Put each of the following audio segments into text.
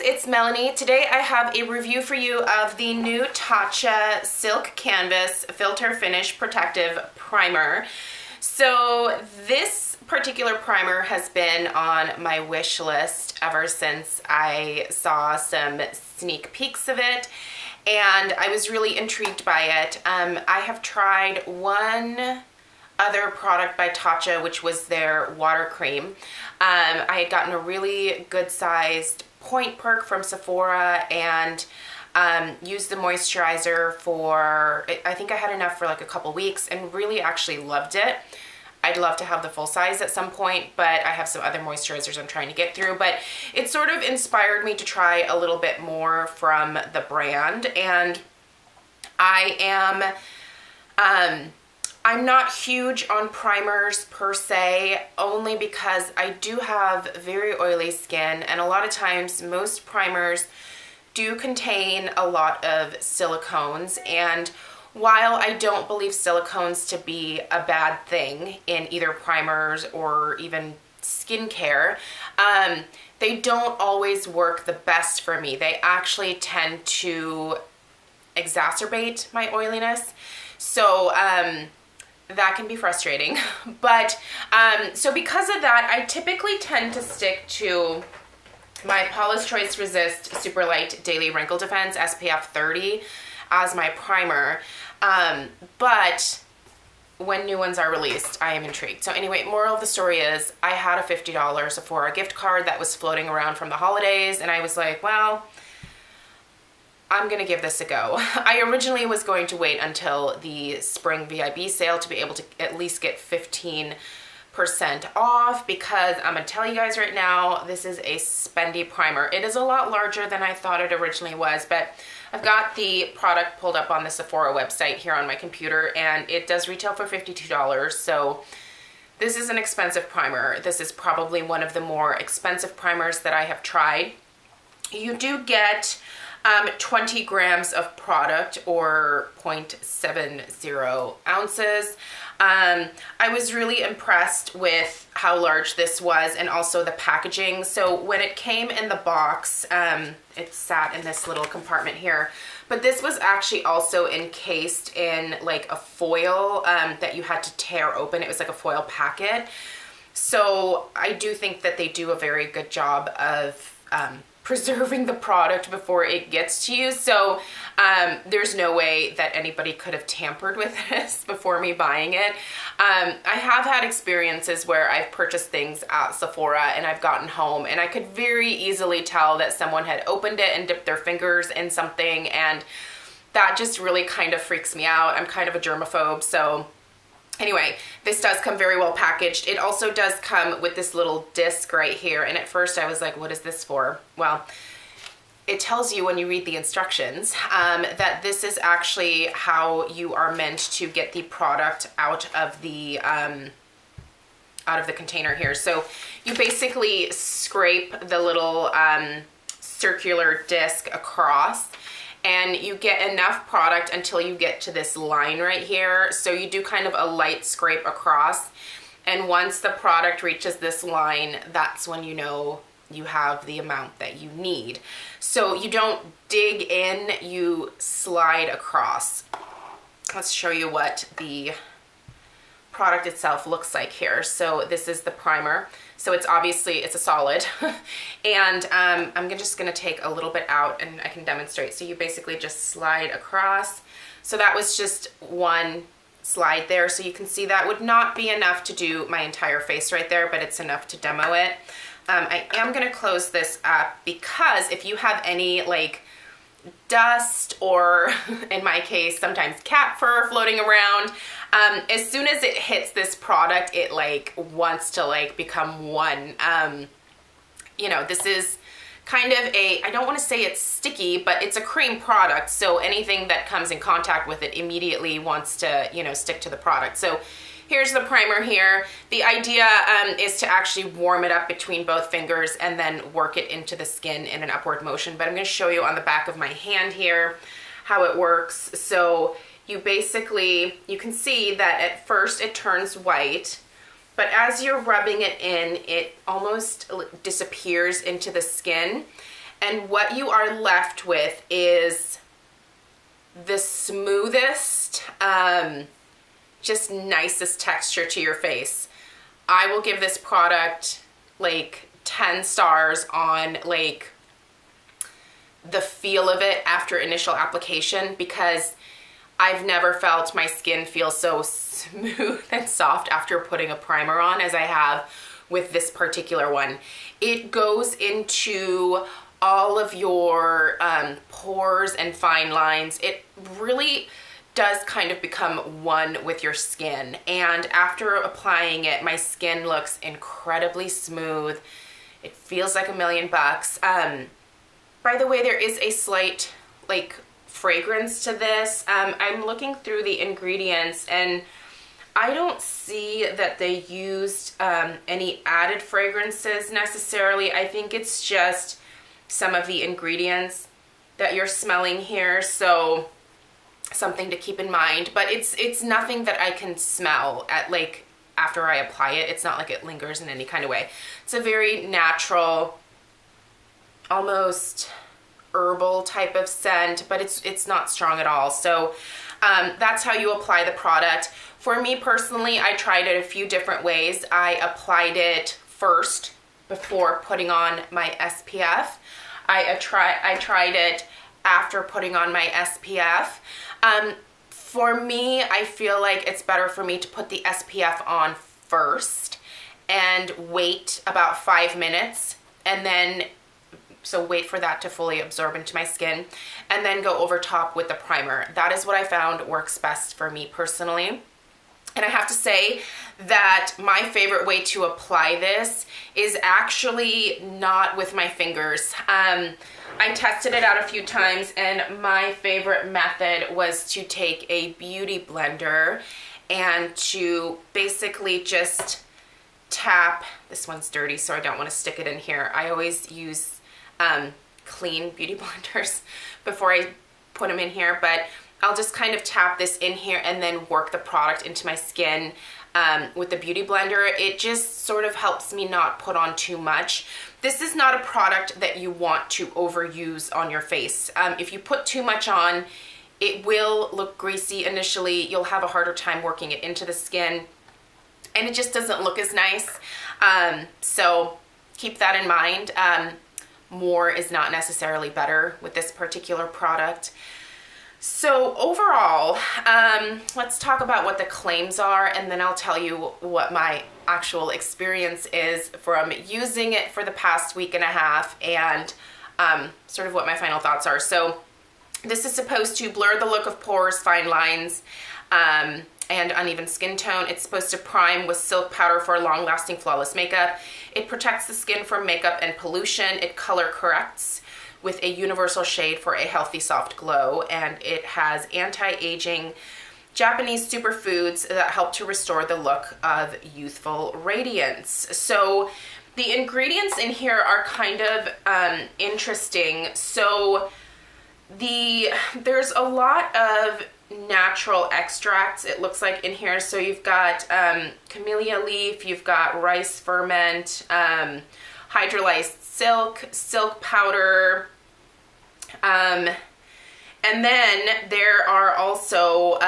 it's Melanie. Today I have a review for you of the new Tatcha Silk Canvas Filter Finish Protective Primer. So this particular primer has been on my wish list ever since I saw some sneak peeks of it, and I was really intrigued by it. I have tried one other product by Tatcha, which was their water cream. I had gotten a really good sized point perk from Sephora and used the moisturizer for, I think I had enough for like a couple weeks and really actually loved it. I'd love to have the full size at some point, but I have some other moisturizers I'm trying to get through. But it sort of inspired me to try a little bit more from the brand, and I'm not huge on primers per se, only because I do have very oily skin, and a lot of times most primers do contain a lot of silicones, and while I don't believe silicones to be a bad thing in either primers or even skincare, they don't always work the best for me. They actually tend to exacerbate my oiliness. So that can be frustrating. But so because of that, I typically tend to stick to my Paula's Choice Resist Super Light Daily Wrinkle Defense SPF 30 as my primer. But when new ones are released, I am intrigued. So anyway, moral of the story is I had a $50 Sephora gift card that was floating around from the holidays, and I was like, well, I'm gonna give this a go. I originally was going to wait until the spring VIB sale to be able to at least get 15% off, because I'm gonna tell you guys right now, this is a spendy primer. It is a lot larger than I thought it originally was, but I've got the product pulled up on the Sephora website here on my computer, and it does retail for $52. So this is an expensive primer. This is probably one of the more expensive primers that I have tried. You do get 20 grams of product, or 0.70 ounces. I was really impressed with how large this was, and also the packaging. So when it came in the box, it sat in this little compartment here, but this was actually also encased in like a foil that you had to tear open. It was like a foil packet. So I do think that they do a very good job of preserving the product before it gets to you. So there's no way that anybody could have tampered with this before me buying it. I have had experiences where I've purchased things at Sephora and I've gotten home and I could very easily tell that someone had opened it and dipped their fingers in something, and that just really kind of freaks me out. I'm kind of a germaphobe, so anyway, this does come very well packaged. It also does come with this little disc right here, and at first I was like, what is this for? Well, it tells you when you read the instructions that this is actually how you are meant to get the product out of the container here. So you basically scrape the little circular disc across, and you get enough product until you get to this line right here. So you do kind of a light scrape across, and once the product reaches this line, that's when you know you have the amount that you need. So you don't dig in, you slide across. Let's show you what the product itself looks like here. So this is the primer. So it's obviously, it's a solid. And I'm just gonna take a little bit out and I can demonstrate. So you basically just slide across. So that was just one slide there. So you can see that would not be enough to do my entire face right there, but it's enough to demo it. I am gonna close this up because if you have any like dust, or in my case, sometimes cat fur floating around, as soon as it hits this product, it like wants to like become one. You know, this is kind of a, I don't want to say it's sticky, but it's a cream product. So anything that comes in contact with it immediately wants to, you know, stick to the product. So here's the primer here. The idea is to actually warm it up between both fingers and then work it into the skin in an upward motion. But I'm going to show you on the back of my hand here how it works. So you basically, you can see that at first it turns white, but as you're rubbing it in, it almost disappears into the skin. And what you are left with is the smoothest, just nicest texture to your face. I will give this product like 10 stars on like the feel of it after initial application, because I've never felt my skin feel so smooth and soft after putting a primer on as I have with this particular one. It goes into all of your pores and fine lines. It really does kind of become one with your skin. And after applying it, my skin looks incredibly smooth. It feels like $1,000,000. By the way, there is a slight like fragrance to this. I'm looking through the ingredients and I don't see that they used any added fragrances necessarily. I think it's just some of the ingredients that you're smelling here, so something to keep in mind. But it's nothing that I can smell at like after I apply it. It's not like it lingers in any kind of way. It's a very natural, almost herbal type of scent, but it's not strong at all. So that's how you apply the product. For me personally, I tried it a few different ways. I applied it first before putting on my SPF. I tried it after putting on my SPF. For me, I feel like it's better for me to put the SPF on first and wait about 5 minutes, and then so wait for that to fully absorb into my skin, and then go over top with the primer. That is what I found works best for me personally. And I have to say that my favorite way to apply this is actually not with my fingers. I tested it out a few times, and my favorite method was to take a beauty blender and to basically just tap. This one's dirty, so I don't want to stick it in here. I always use clean beauty blenders before I put them in here, but I'll just kind of tap this in here and then work the product into my skin with the beauty blender. It just sort of helps me not put on too much. This is not a product that you want to overuse on your face. If you put too much on, it will look greasy initially. You'll have a harder time working it into the skin, and it just doesn't look as nice. So keep that in mind. More is not necessarily better with this particular product. So overall, let's talk about what the claims are, and then I'll tell you what my actual experience is from using it for the past week and a half, and sort of what my final thoughts are. So this is supposed to blur the look of pores, fine lines, and uneven skin tone. It's supposed to prime with silk powder for long-lasting flawless makeup. It protects the skin from makeup and pollution. It color corrects with a universal shade for a healthy soft glow, and it has anti-aging Japanese superfoods that help to restore the look of youthful radiance. So the ingredients in here are kind of interesting. So there's a lot of natural extracts, it looks like, in here. So you've got camellia leaf, you've got rice ferment, hydrolyzed silk powder, and then there are also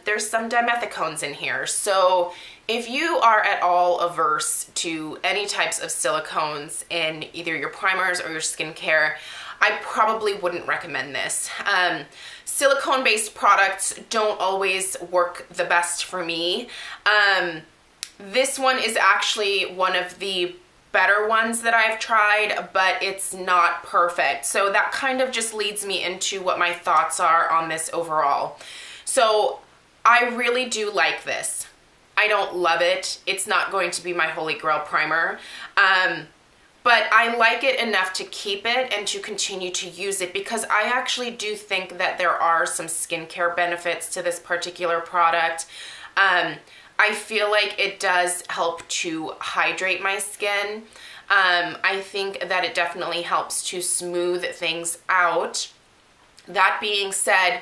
there's some dimethicones in here. So if you are at all averse to any types of silicones in either your primers or your skincare, I probably wouldn't recommend this. Silicone-based products don't always work the best for me. This one is actually one of the better ones that I've tried, but it's not perfect. So that kind of just leads me into what my thoughts are on this overall. So I really do like this. I don't love it. It's not going to be my holy grail primer. But I like it enough to keep it and to continue to use it, because I actually do think that there are some skincare benefits to this particular product. I feel like it does help to hydrate my skin. I think that it definitely helps to smooth things out. That being said,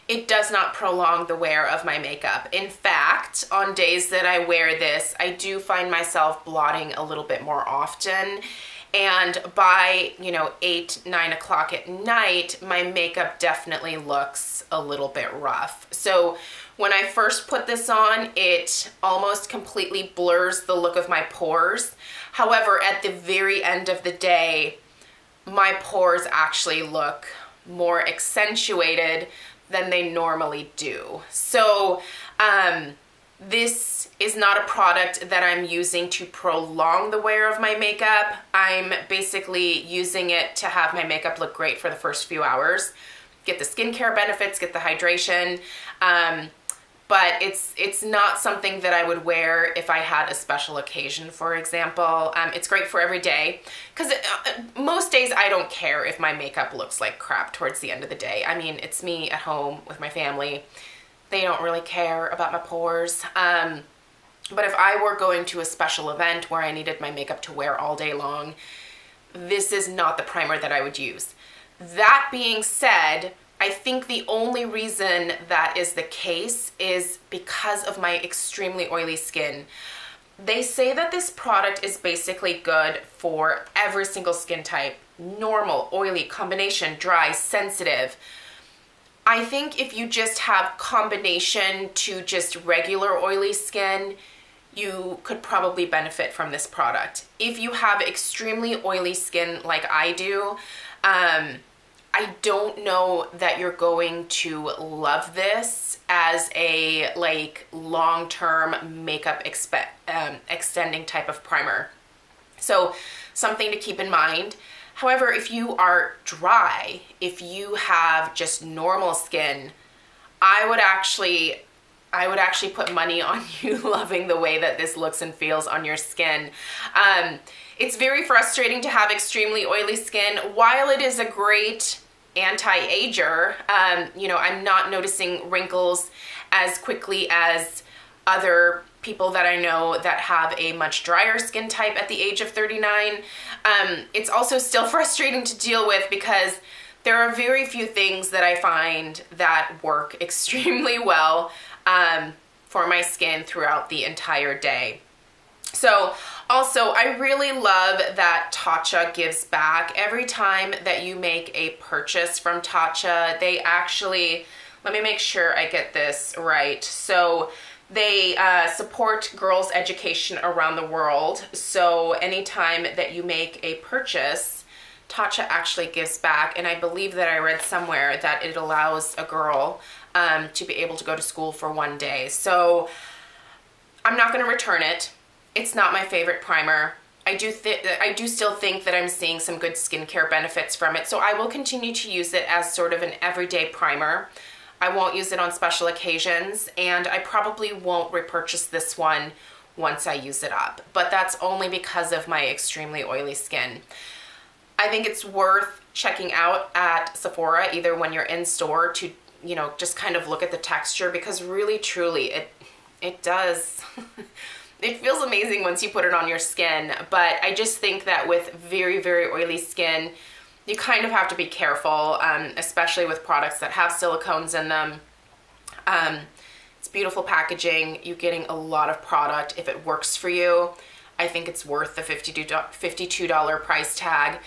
it does not prolong the wear of my makeup. In fact, on days that I wear this, I do find myself blotting a little bit more often. And by, you know, 8, 9 o'clock at night, my makeup definitely looks a little bit rough. So when I first put this on, it almost completely blurs the look of my pores. However, at the very end of the day, my pores actually look more accentuated than they normally do. So this is not a product that I'm using to prolong the wear of my makeup. I'm basically using it to have my makeup look great for the first few hours, get the skincare benefits, get the hydration. But it's not something that I would wear if I had a special occasion, for example. It's great for every day, because most days I don't care if my makeup looks like crap towards the end of the day. I mean, it's me at home with my family. They don't really care about my pores. But if I were going to a special event where I needed my makeup to wear all day long, this is not the primer that I would use. That being said, I think the only reason that is the case is because of my extremely oily skin. They say that this product is basically good for every single skin type: normal, oily, combination, dry, sensitive. I think if you just have combination to just regular oily skin, you could probably benefit from this product. If you have extremely oily skin like I do, I don't know that you're going to love this as a like long-term makeup extending type of primer. So something to keep in mind. However, if you are dry, if you have just normal skin, I would actually put money on you loving the way that this looks and feels on your skin. It's very frustrating to have extremely oily skin. While it is a great anti-ager, you know, I'm not noticing wrinkles as quickly as other people that I know that have a much drier skin type at the age of 39. It's also still frustrating to deal with because there are very few things that I find that work extremely well for my skin throughout the entire day. So also, I really love that Tatcha gives back. Every time that you make a purchase from Tatcha, they actually, let me make sure I get this right. So they support girls' education around the world. So anytime that you make a purchase, Tatcha actually gives back. And I believe that I read somewhere that it allows a girl to be able to go to school for 1 day. So I'm not going to return it. It's not my favorite primer. I do still think that I'm seeing some good skincare benefits from it, so I will continue to use it as sort of an everyday primer. I won't use it on special occasions, and I probably won't repurchase this one once I use it up, but that's only because of my extremely oily skin. I think it's worth checking out at Sephora, either when you're in store to, you know, just kind of look at the texture, because really, truly, it does... It feels amazing once you put it on your skin, but I just think that with very, very oily skin, you kind of have to be careful, especially with products that have silicones in them. It's beautiful packaging. You're getting a lot of product. If it works for you, I think it's worth the $52 price tag,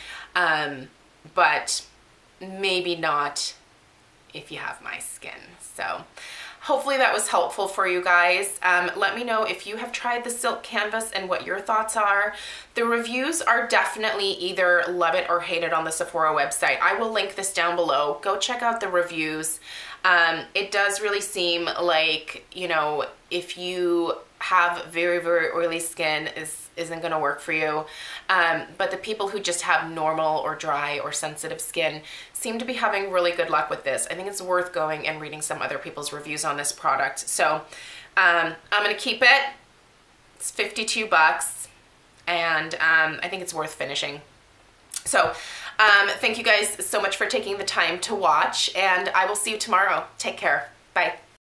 but maybe not if you have my skin. So hopefully that was helpful for you guys. Let me know if you have tried the silk canvas and what your thoughts are. The reviews are definitely either love it or hate it on the Sephora website. I will link this down below. Go check out the reviews. It does really seem like, you know, if you have very, very oily skin, isn't going to work for you. But the people who just have normal or dry or sensitive skin seem to be having really good luck with this. I think it's worth going and reading some other people's reviews on this product. So I'm going to keep it. It's 52 bucks, and I think it's worth finishing. So thank you guys so much for taking the time to watch, and I will see you tomorrow. Take care. Bye.